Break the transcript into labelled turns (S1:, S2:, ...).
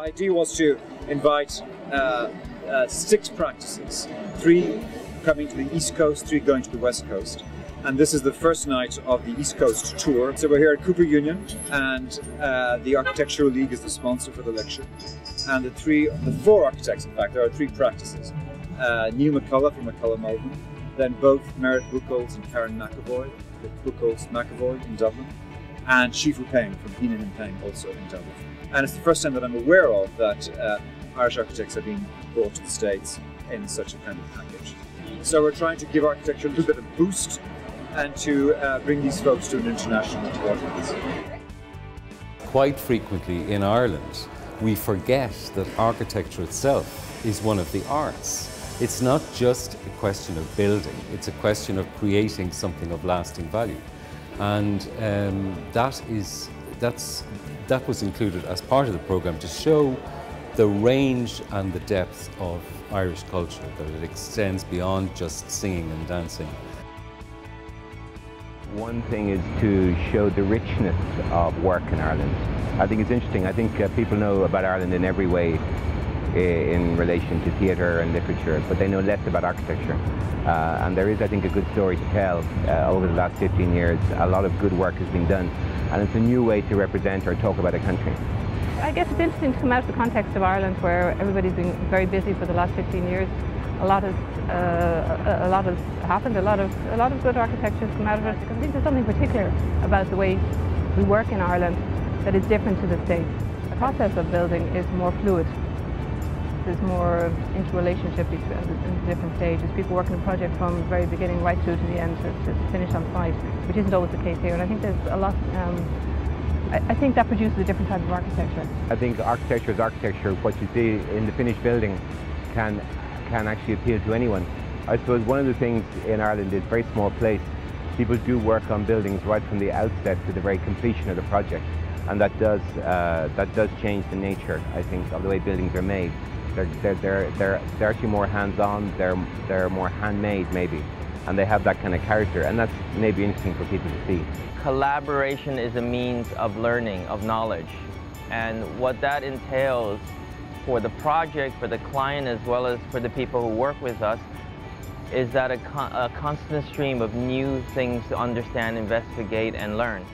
S1: idea was to invite 6 practices, 3 coming to the East Coast, 3 going to the West Coast. And this is the first night of the East Coast tour. So we're here at Cooper Union, and the Architectural League is the sponsor for the lecture. And the 4 architects, in fact, there are 3 practices. Neil McCullough from McCullough Malvern, then both Merit Buchholz and Karen McAvoy, Buchholz McAvoy in Dublin, and Shifu Peng from Heenan and Peng, also in Dublin. And it's the first time that I'm aware of that Irish architects have been brought to the States in such a kind of package. So we're trying to give architecture a little bit of boost and to bring these folks to an international audience.
S2: Quite frequently in Ireland, we forget that architecture itself is one of the arts. It's not just a question of building, it's a question of creating something of lasting value. And that was included as part of the programme to show the range and the depth of Irish culture, that it extends beyond just singing and dancing.
S3: One thing is to show the richness of work in Ireland. I think it's interesting. I think people know about Ireland in every way in relation to theatre and literature, but they know less about architecture. And there is, I think, a good story to tell. Over the last 15 years, a lot of good work has been done, and it's a new way to represent or talk about a country.
S4: I guess it's interesting to come out of the context of Ireland, where everybody's been very busy for the last 15 years. A lot has happened. A lot of good architecture has come out of it. I think there's something particular about the way we work in Ireland that is different to the States. The process of building is more fluid. There's more interrelationship between the different stages. People work on a project from the very beginning right through to the end to finish on site, which isn't always the case here. And I think there's a lot. I think that produces a different type of architecture.
S3: I think architecture is architecture. What you see in the finished building can actually appeal to anyone. I suppose one of the things in Ireland is very small place. People do work on buildings right from the outset to the very completion of the project, and that does change the nature, I think, of the way buildings are made. They're actually more hands-on. They're more handmade, maybe, and they have that kind of character, and that's maybe interesting for people to see.
S5: Collaboration is a means of learning, of knowledge, and what that entails for the project, for the client, as well as for the people who work with us, is that a constant stream of new things to understand, investigate, and learn.